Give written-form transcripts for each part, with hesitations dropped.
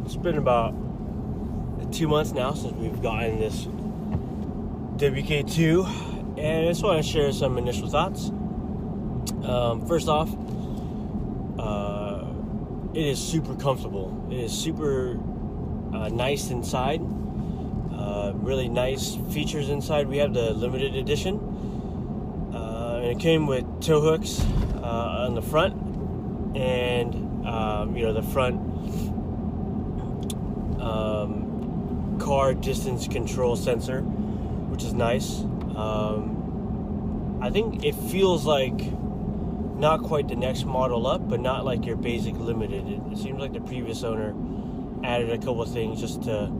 It's been about 2 months now since we've gotten this WK2, and I just want to share some initial thoughts. First off, it is super comfortable. It is super nice inside. Really nice features inside. We have the limited edition, and it came with tow hooks on the front, and the front car distance control sensor, which is nice. I think it feels like not quite the next model up, but not like your basic limited. It seems like the previous owner added a couple of things just to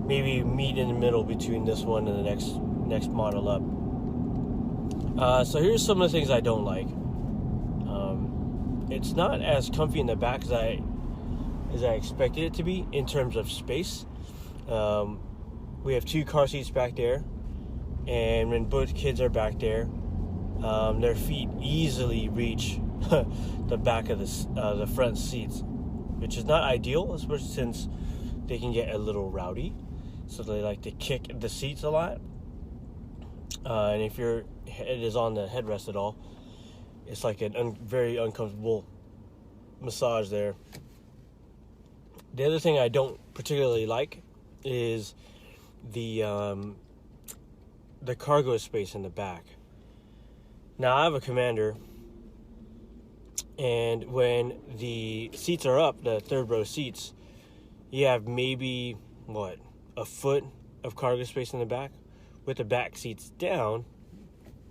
maybe meet in the middle between this one and the next model up. So here's some of the things I don't like. It's not as comfy in the back as I expected it to be in terms of space. We have 2 car seats back there, and when both kids are back there, their feet easily reach the back of the front seats, which is not ideal, especially since they can get a little rowdy. So they like to kick the seats a lot. And if your head is on the headrest at all, it's like a very uncomfortable massage there. The other thing I don't particularly like is the cargo space in the back. Now, I have a Commander, and when the seats are up, the third row seats, you have maybe, a foot of cargo space in the back. With the back seats down,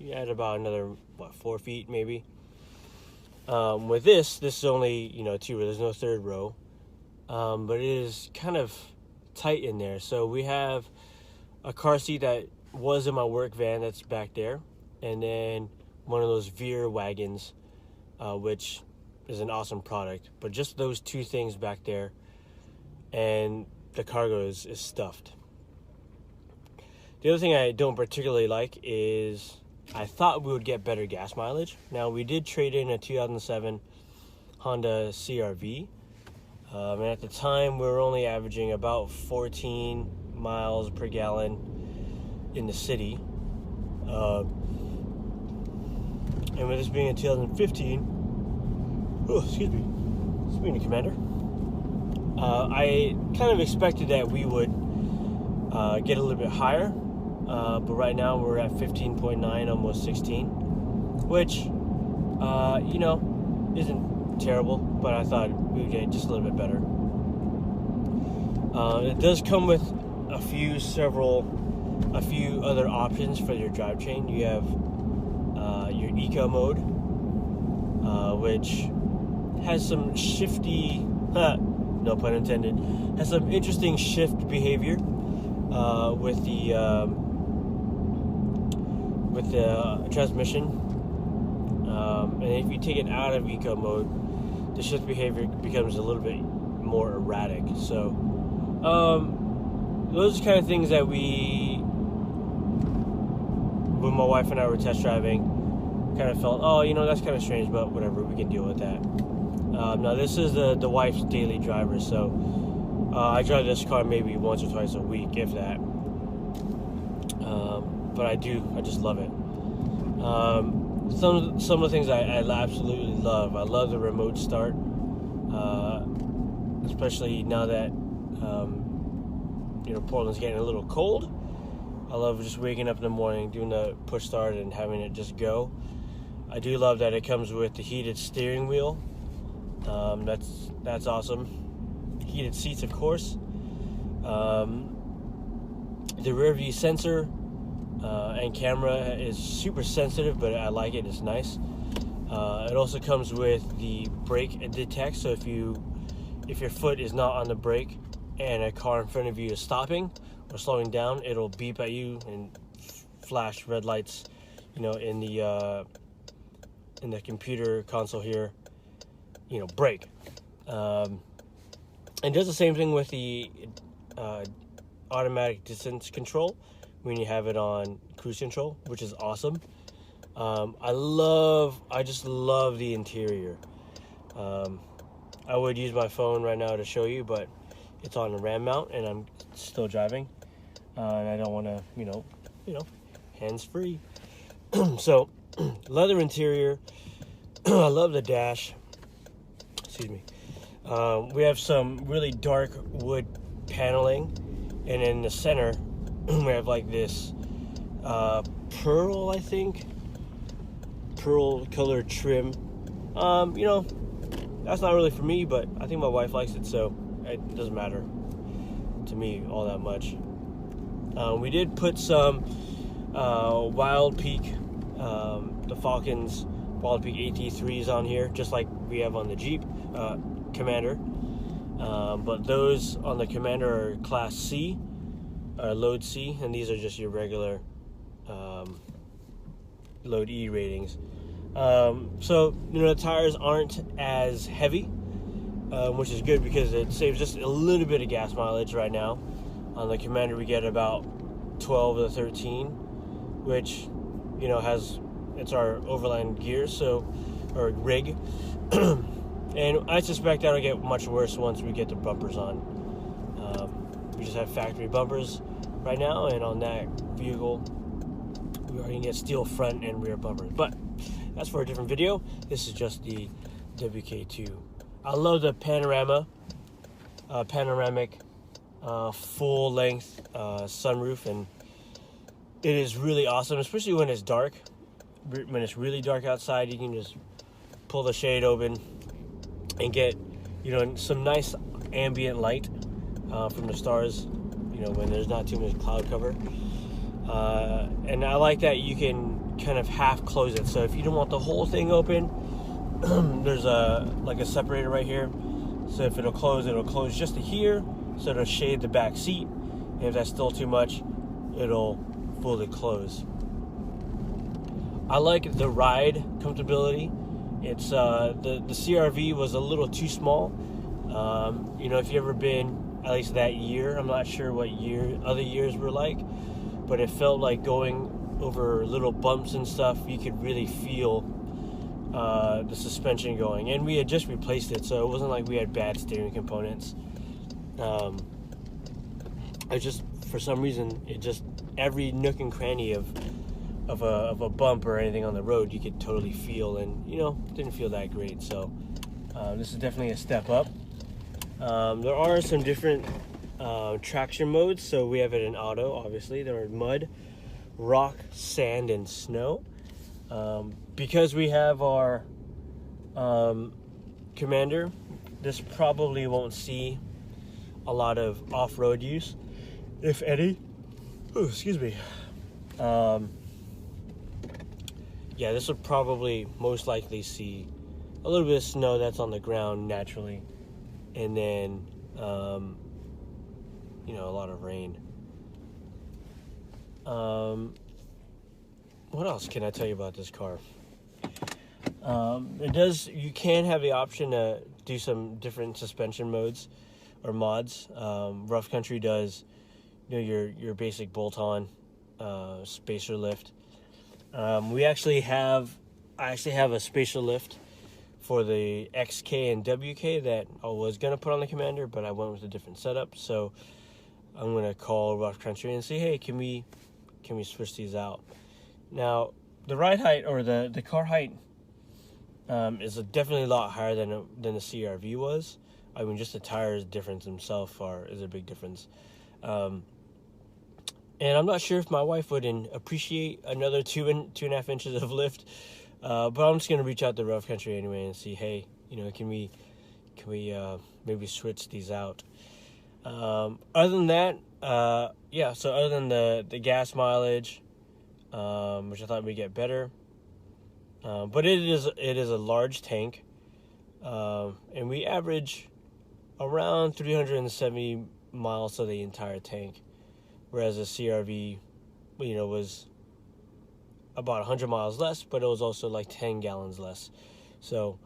you add about another, 4 feet maybe. With this is only, 2 rows, there's no third row. But it is kind of tight in there. So we have a car seat that was in my work van that's back there, and then one of those Veer wagons, which is an awesome product. But just those 2 things back there, and the cargo is stuffed. The other thing I don't particularly like is I thought we would get better gas mileage. Now, we did trade in a 2007 Honda CR-V. And at the time, we were only averaging about 14 miles per gallon in the city. And with this being a 2015, speaking of Commander, I kind of expected that we would get a little bit higher. But right now, we're at 15.9, almost 16, which, isn't terrible, but I thought we would get just a little bit better. It does come with a few other options for your drivetrain. You have your eco mode, which has some shifty, no pun intended, has some interesting shift behavior with the transmission. And if you take it out of eco mode, the shift behavior becomes a little bit more erratic. So those are kind of things that when my wife and I were test driving, kind of felt, that's kind of strange, but whatever, we can deal with that. Now, this is the wife's daily driver, so I drive this car maybe once or twice a week, if that. But I just love it. Some of the things I absolutely love. I love the remote start, especially now that Portland's getting a little cold. I love just waking up in the morning, doing the push start, and having it just go. I do love that it comes with the heated steering wheel. That's awesome. Heated seats, of course. The rear view sensor and camera is super sensitive, but I like it. It's nice. It also comes with the brake detect, so if your foot is not on the brake and a car in front of you is stopping or slowing down, it'll beep at you and flash red lights, in the computer console here, brake. And does the same thing with the automatic distance control when you have it on cruise control, which is awesome. I just love the interior. I would use my phone right now to show you, but it's on a RAM mount and I'm still driving, and I don't want to, hands free. So, leather interior. I love the dash. Excuse me. We have some really dark wood paneling, and in the center, we have like this pearl, I think, pearl colored trim. That's not really for me, but I think my wife likes it, so it doesn't matter to me all that much. We did put some Wild Peak, the Falcon's Wild Peak AT3s on here, just like we have on the Jeep Commander. But those on the Commander are Class C, Load C, and these are just your regular Load E ratings. So, the tires aren't as heavy, which is good because it saves just a little bit of gas mileage right now. On the Commander, we get about 12 to 13, which, it's our overland gear, or rig. And I suspect that'll get much worse once we get the bumpers on. We just have factory bumpers right now, and on that vehicle, we are going to get steel front and rear bumpers. But that's for a different video. This is just the WK2. I love the panoramic, full-length sunroof, and it is really awesome, especially when it's dark. When it's really dark outside, you can just pull the shade open and get, some nice ambient light from the stars, when there's not too much cloud cover. And I like that you can kind of half close it. So if you don't want the whole thing open, there's a separator right here. So if it'll close just to here, so it'll shade the back seat. And if that's still too much, it'll fully close. I like the ride comfortability. It's the CRV was a little too small. If you've ever been, at least that year, I'm not sure what other years were like, but it felt like going over little bumps and stuff, you could really feel the suspension going. And we had just replaced it, so it wasn't like we had bad steering components. For some reason, every nook and cranny of a bump or anything on the road, you could totally feel, and didn't feel that great. So this is definitely a step up. There are some different traction modes. So we have it in auto, obviously. There are mud, rock, sand, and snow. Because we have our Commander, this probably won't see a lot of off-road use, if any. Oh, excuse me. This will probably most likely see a little bit of snow that's on the ground naturally, and then a lot of rain. What else can I tell you about this car? You can have the option to do some different suspension modes or mods. Rough Country does, your basic bolt-on spacer lift. I actually have a spacer lift for the XK and WK that I was gonna put on the Commander, but I went with a different setup. So I'm gonna call Rough Country and say, hey, can we switch these out? Now, the ride height or the car height is definitely a lot higher than the CRV was. I mean, just the tires difference themselves is a big difference. And I'm not sure if my wife would appreciate another 2.5 inches of lift, but I'm just gonna reach out to Rough Country anyway and see, hey, can we maybe switch these out? Other than that, so other than the gas mileage, which I thought we'd get better, but it is a large tank, and we average around 370 miles to the entire tank, whereas the CRV, was about 100 miles less, but it was also like 10 gallons less. So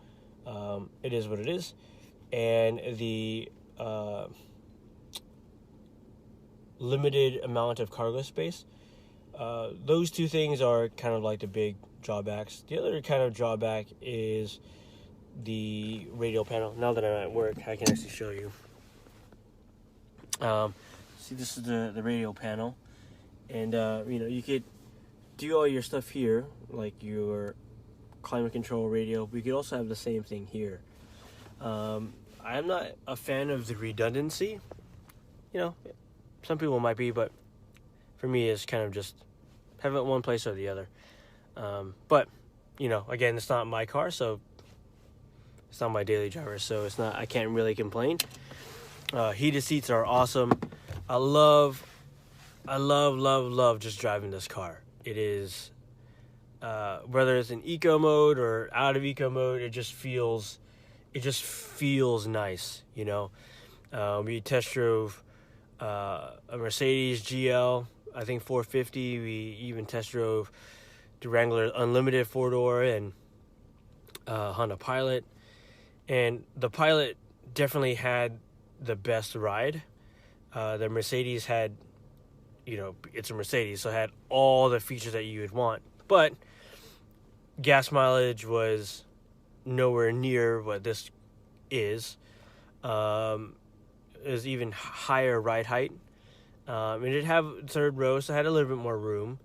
it is what it is. And the limited amount of cargo space, those two things are kind of like the big drawbacks. The other kind of drawback is the radio panel. Now that I'm at work, I can actually show you. See, this is the radio panel, and you could do all your stuff here, like your climate control radio. We could also have the same thing here. I'm not a fan of the redundancy. Some people might be, but for me, it's kind of just have it one place or the other. But again, it's not my car, so it's not my daily driver, so it's not. I can't really complain. Heated seats are awesome. I love just driving this car. It is, whether it's in eco mode or out of eco mode, it just feels nice. We test drove a Mercedes GL, I think 450. We even test drove the Wrangler Unlimited 4-door and Honda Pilot, and the Pilot definitely had the best ride. The Mercedes had, it's a Mercedes, so it had all the features that you would want, but gas mileage was nowhere near what this is. It was even higher ride height. It did have third row, so it had a little bit more room.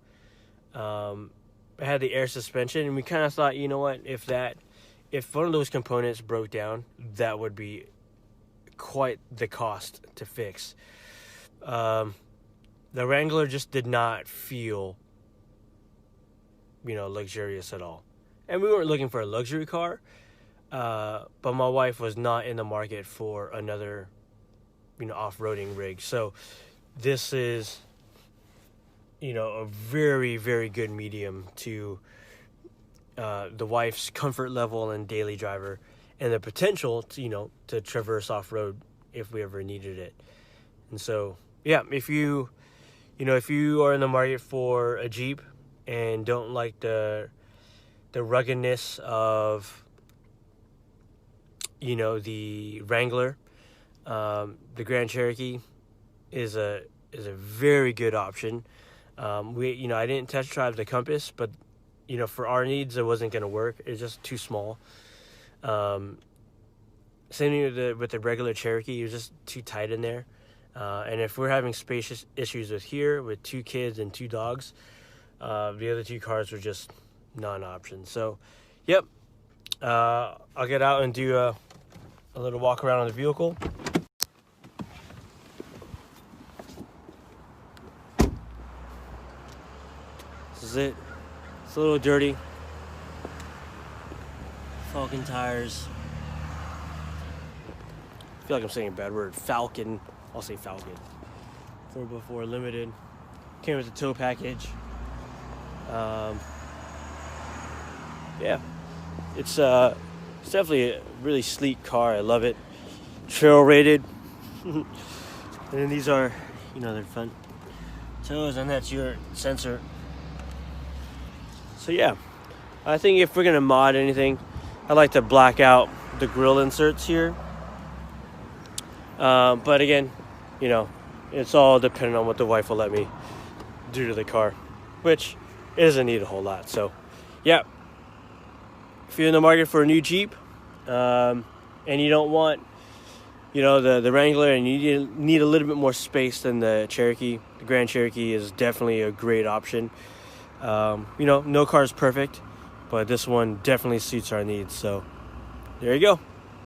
It had the air suspension, and we kind of thought, if one of those components broke down, that would be quite the cost to fix. The Wrangler just did not feel, luxurious at all. And we weren't looking for a luxury car, but my wife was not in the market for another, off-roading rig. So this is, a very, very good medium to the wife's comfort level and daily driver, and the potential to, to traverse off-road if we ever needed it. And so, yeah, if you are in the market for a Jeep and don't like the ruggedness of, the Wrangler, the Grand Cherokee is a very good option. I didn't test drive the Compass, but for our needs, it wasn't going to work. It's just too small. Same thing with the regular Cherokee. It was just too tight in there. And if we're having space issues with 2 kids and 2 dogs, the other 2 cars were just non-options. So, yep. I'll get out and do a little walk around on the vehicle. This is it. It's a little dirty. Falcon tires. I feel like I'm saying a bad word. Falcon. I'll say Falcon. 4x4 Limited. Came with a tow package. Yeah. It's definitely a really sleek car. I love it. Trail rated. And then these are, their front toes, and that's your sensor. So yeah, I think if we're gonna mod anything, I like to black out the grill inserts here. But again, it's all dependent on what the wife will let me do to the car, which it doesn't need a whole lot. So yeah, if you're in the market for a new Jeep, and you don't want, the Wrangler, and you need a little bit more space than the Cherokee, the Grand Cherokee is definitely a great option. No car is perfect, but this one definitely suits our needs. So there you go.